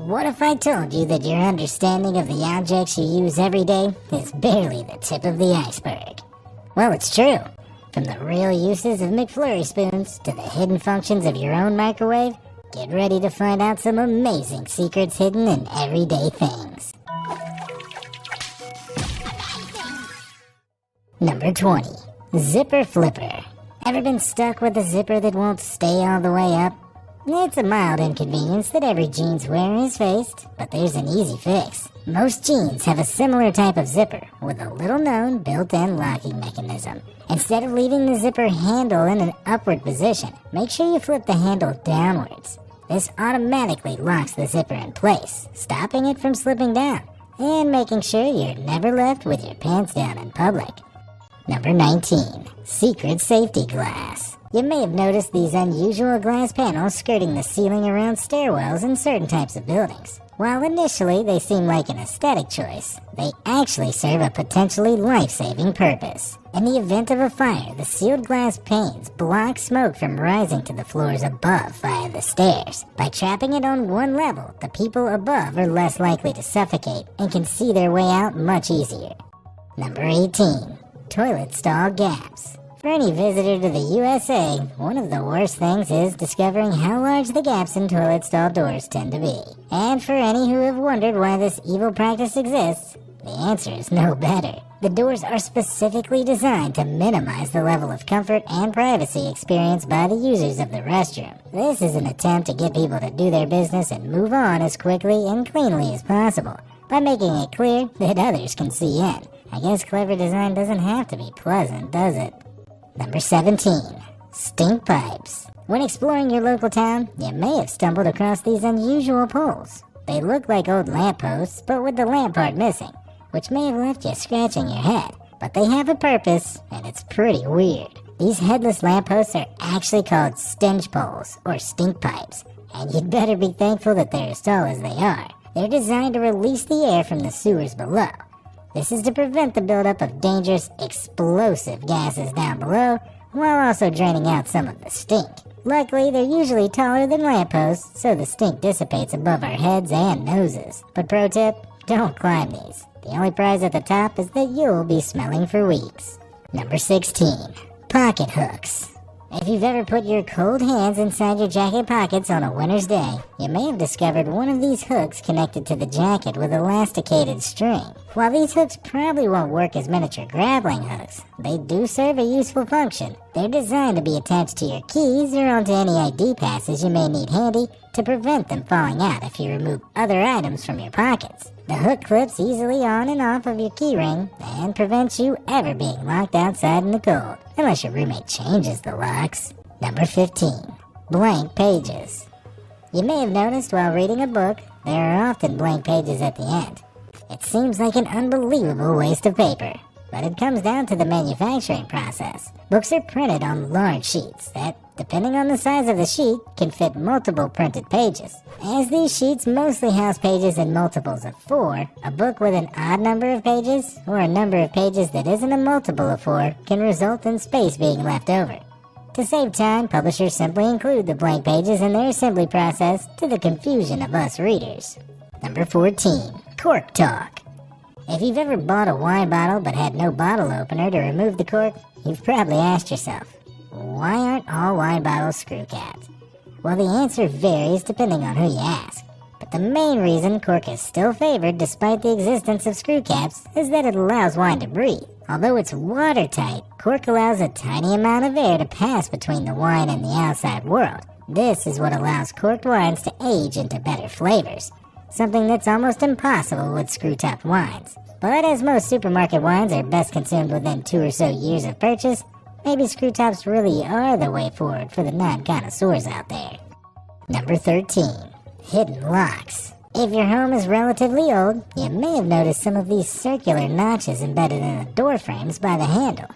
What if I told you that your understanding of the objects you use every day is barely the tip of the iceberg? Well, it's true. From the real uses of McFlurry spoons to the hidden functions of your own microwave, get ready to find out some amazing secrets hidden in everyday things. Number 20. Zipper Flipper. Ever been stuck with a zipper that won't stay all the way up? It's a mild inconvenience that every jeans wearer has faced, but there's an easy fix. Most jeans have a similar type of zipper with a little-known built-in locking mechanism. Instead of leaving the zipper handle in an upward position, make sure you flip the handle downwards. This automatically locks the zipper in place, stopping it from slipping down, and making sure you're never left with your pants down in public. Number 19. Secret Safety Glass. You may have noticed these unusual glass panels skirting the ceiling around stairwells in certain types of buildings. While initially they seem like an aesthetic choice, they actually serve a potentially life-saving purpose. In the event of a fire, the sealed glass panes block smoke from rising to the floors above via the stairs. By trapping it on one level, the people above are less likely to suffocate and can see their way out much easier. Number 18. Toilet stall gaps. For any visitor to the USA, one of the worst things is discovering how large the gaps in toilet stall doors tend to be. And for any who have wondered why this evil practice exists, the answer is no better. The doors are specifically designed to minimize the level of comfort and privacy experienced by the users of the restroom. This is an attempt to get people to do their business and move on as quickly and cleanly as possible, by making it clear that others can see in. I guess clever design doesn't have to be pleasant, does it? Number 17. Stink pipes. When exploring your local town, you may have stumbled across these unusual poles. They look like old lampposts, but with the lamp part missing, which may have left you scratching your head. But they have a purpose, and it's pretty weird. These headless lampposts are actually called stench poles, or stink pipes, and you'd better be thankful that they're as tall as they are. They're designed to release the air from the sewers below. This is to prevent the buildup of dangerous, explosive gases down below, while also draining out some of the stink. Luckily, they're usually taller than lampposts, so the stink dissipates above our heads and noses. But pro tip, don't climb these. The only prize at the top is that you'll be smelling for weeks. Number 16. Pocket hooks. If you've ever put your cold hands inside your jacket pockets on a winter's day, you may have discovered one of these hooks connected to the jacket with elasticated string. While these hooks probably won't work as miniature grappling hooks, they do serve a useful function. They're designed to be attached to your keys or onto any ID passes you may need handy to prevent them falling out if you remove other items from your pockets. The hook clips easily on and off of your keyring and prevents you ever being locked outside in the cold, unless your roommate changes the locks. Number 15. Blank pages. You may have noticed while reading a book, there are often blank pages at the end. It seems like an unbelievable waste of paper, but it comes down to the manufacturing process. Books are printed on large sheets that, depending on the size of the sheet, can fit multiple printed pages. As these sheets mostly house pages in multiples of 4, a book with an odd number of pages, or a number of pages that isn't a multiple of 4, can result in space being left over. To save time, publishers simply include the blank pages in their assembly process to the confusion of us readers. Number 14. Cork talk. If you've ever bought a wine bottle but had no bottle opener to remove the cork, you've probably asked yourself, why aren't all wine bottles screw capped? Well, the answer varies depending on who you ask. But the main reason cork is still favored despite the existence of screw caps is that it allows wine to breathe. Although it's watertight, cork allows a tiny amount of air to pass between the wine and the outside world. This is what allows corked wines to age into better flavors, something that's almost impossible with screw-topped wines. But as most supermarket wines are best consumed within 2 or so years of purchase, maybe screw tops really are the way forward for the non-connoisseurs out there. Number 13. Hidden locks. If your home is relatively old, you may have noticed some of these circular notches embedded in the door frames by the handle.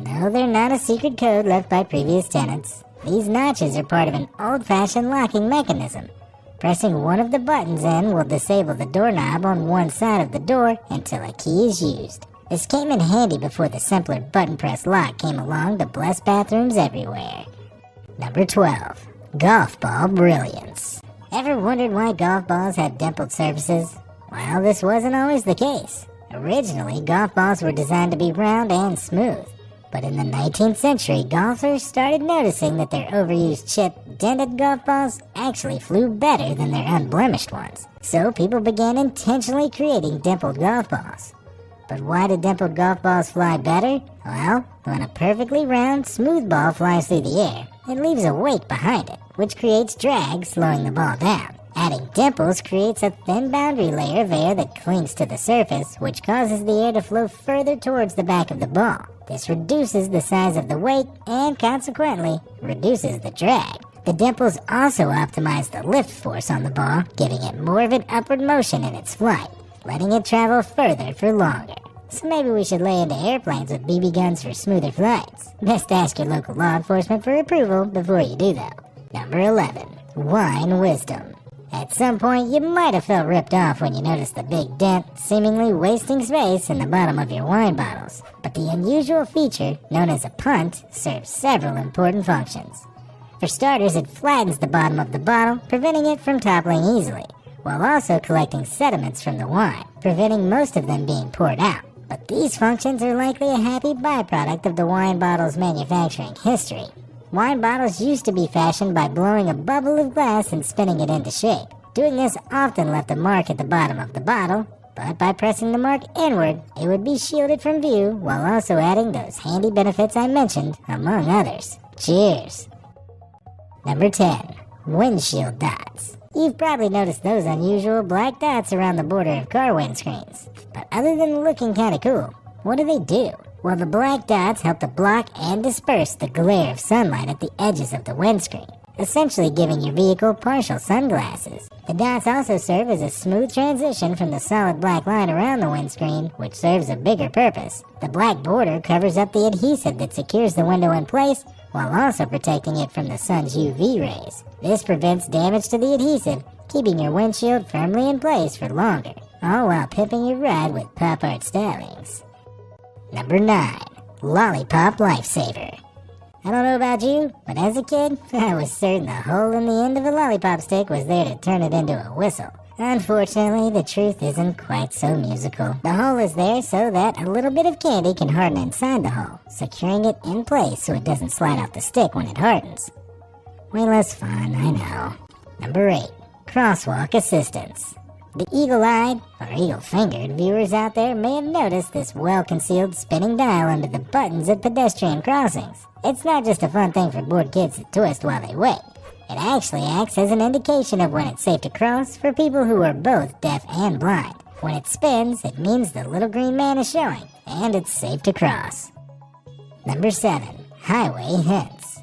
No, they're not a secret code left by previous tenants. These notches are part of an old-fashioned locking mechanism. Pressing one of the buttons in will disable the doorknob on one side of the door until a key is used. This came in handy before the simpler button press lock came along to bless bathrooms everywhere. Number 12. Golf ball brilliance. Ever wondered why golf balls have dimpled surfaces? Well, this wasn't always the case. Originally, golf balls were designed to be round and smooth. But in the 19th century, golfers started noticing that their overused chipped, dented golf balls actually flew better than their unblemished ones. So people began intentionally creating dimpled golf balls. But why do dimpled golf balls fly better? Well, when a perfectly round, smooth ball flies through the air, it leaves a weight behind it, which creates drag, slowing the ball down. Adding dimples creates a thin boundary layer of air that clings to the surface, which causes the air to flow further towards the back of the ball. This reduces the size of the weight and, consequently, reduces the drag. The dimples also optimize the lift force on the ball, giving it more of an upward motion in its flight, letting it travel further for longer. So maybe we should lay into airplanes with BB guns for smoother flights. Best ask your local law enforcement for approval before you do though. Number 11. Wine wisdom. At some point, you might have felt ripped off when you noticed the big dent, seemingly wasting space in the bottom of your wine bottles. But the unusual feature, known as a punt, serves several important functions. For starters, it flattens the bottom of the bottle, preventing it from toppling easily, while also collecting sediments from the wine, preventing most of them being poured out. But these functions are likely a happy byproduct of the wine bottle's manufacturing history. Wine bottles used to be fashioned by blowing a bubble of glass and spinning it into shape. Doing this often left a mark at the bottom of the bottle, but by pressing the mark inward, it would be shielded from view while also adding those handy benefits I mentioned, among others. Cheers! Number 10. Windshield dots. You've probably noticed those unusual black dots around the border of car windscreens. But other than looking kinda cool, what do they do? Well, the black dots help to block and disperse the glare of sunlight at the edges of the windscreen, essentially giving your vehicle partial sunglasses. The dots also serve as a smooth transition from the solid black line around the windscreen, which serves a bigger purpose. The black border covers up the adhesive that secures the window in place, while also protecting it from the sun's UV rays. This prevents damage to the adhesive, keeping your windshield firmly in place for longer, all while pimping your ride with pop art stylings. Number 9. Lollipop Lifesaver. I don't know about you, but as a kid, I was certain the hole in the end of a lollipop stick was there to turn it into a whistle. Unfortunately, the truth isn't quite so musical. The hole is there so that a little bit of candy can harden inside the hole, securing it in place so it doesn't slide off the stick when it hardens. Way less fun, I know. Number 8. Crosswalk Assistance. The eagle-eyed, or eagle-fingered viewers out there may have noticed this well-concealed spinning dial under the buttons at pedestrian crossings. It's not just a fun thing for bored kids to twist while they wait. It actually acts as an indication of when it's safe to cross for people who are both deaf and blind. When it spins, it means the little green man is showing, and it's safe to cross. Number 7. Highway Hints.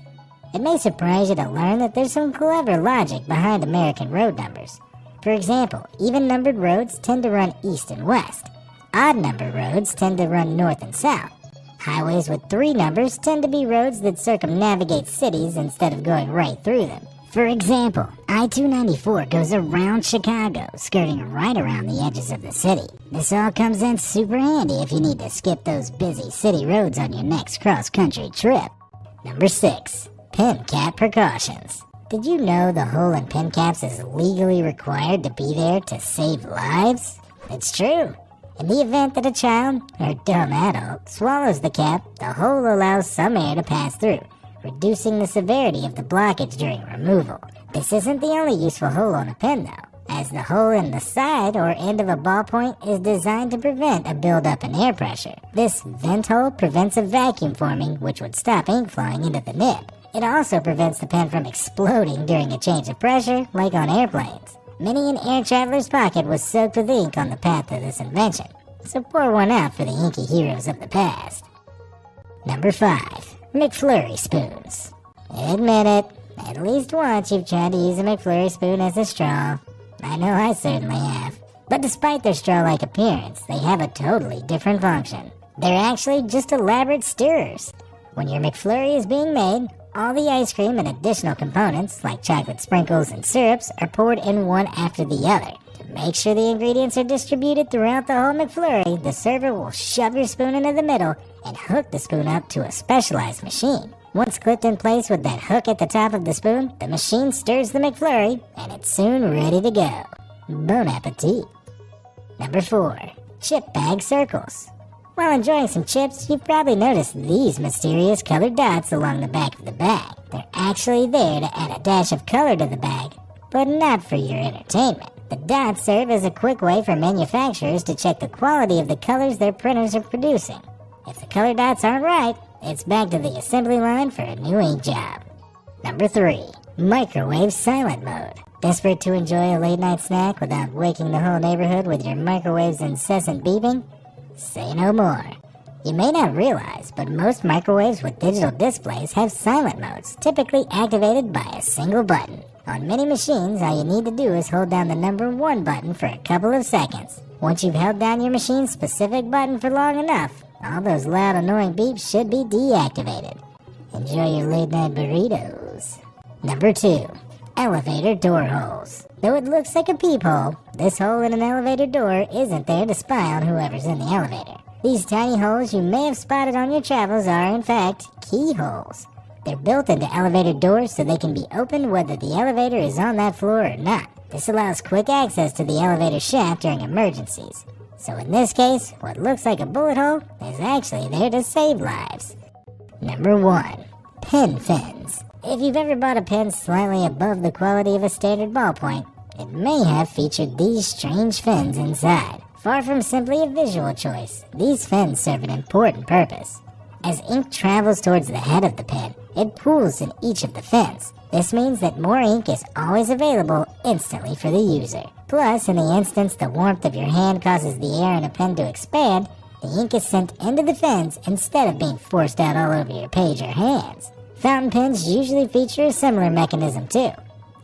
It may surprise you to learn that there's some clever logic behind American road numbers. For example, even-numbered roads tend to run east and west. Odd-numbered roads tend to run north and south. Highways with 3 numbers tend to be roads that circumnavigate cities instead of going right through them. For example, I-294 goes around Chicago, skirting right around the edges of the city. This all comes in super handy if you need to skip those busy city roads on your next cross-country trip. Number 6. Pin cap precautions. Did you know the hole in pin caps is legally required to be there to save lives? It's true. In the event that a child, or dumb adult, swallows the cap, the hole allows some air to pass through, reducing the severity of the blockage during removal. This isn't the only useful hole on a pen though, as the hole in the side or end of a ballpoint is designed to prevent a buildup in air pressure. This vent hole prevents a vacuum forming, which would stop ink flowing into the nib. It also prevents the pen from exploding during a change of pressure, like on airplanes. Many an air traveler's pocket was soaked with ink on the path to this invention, so pour one out for the inky heroes of the past. Number 5. McFlurry spoons. Admit it, at least once you've tried to use a McFlurry spoon as a straw. I know I certainly have. But despite their straw-like appearance, they have a totally different function. They're actually just elaborate stirrers. When your McFlurry is being made, all the ice cream and additional components, like chocolate sprinkles and syrups, are poured in one after the other. To make sure the ingredients are distributed throughout the whole McFlurry, the server will shove your spoon into the middle and hook the spoon up to a specialized machine. Once clipped in place with that hook at the top of the spoon, the machine stirs the McFlurry, and it's soon ready to go. Bon appetit. Number 4. Chip bag circles. While enjoying some chips, you've probably noticed these mysterious colored dots along the back of the bag. They're actually there to add a dash of color to the bag, but not for your entertainment. The dots serve as a quick way for manufacturers to check the quality of the colors their printers are producing. If the color dots aren't right, it's back to the assembly line for a new ink job. Number 3. Microwave silent mode. Desperate to enjoy a late night snack without waking the whole neighborhood with your microwave's incessant beeping? Say no more. You may not realize, but most microwaves with digital displays have silent modes, typically activated by a single button. On many machines, all you need to do is hold down the number 1 button for a couple of seconds. Once you've held down your machine's specific button for long enough, all those loud, annoying beeps should be deactivated. Enjoy your late night burritos. Number 2. Elevator door holes. Though it looks like a peephole, this hole in an elevator door isn't there to spy on whoever's in the elevator. These tiny holes you may have spotted on your travels are, in fact, keyholes. They're built into elevator doors so they can be opened whether the elevator is on that floor or not. This allows quick access to the elevator shaft during emergencies. So in this case, what looks like a bullet hole is actually there to save lives. Number 1. Pen fins. If you've ever bought a pen slightly above the quality of a standard ballpoint, it may have featured these strange fins inside. Far from simply a visual choice, these fins serve an important purpose. As ink travels towards the head of the pen, it pools in each of the fins. This means that more ink is always available instantly for the user. Plus, in the instance the warmth of your hand causes the air in a pen to expand, the ink is sent into the fins instead of being forced out all over your page or hands. Fountain pens usually feature a similar mechanism too.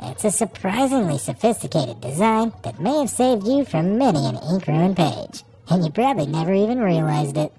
It's a surprisingly sophisticated design that may have saved you from many an ink-ruined page, and you probably never even realized it.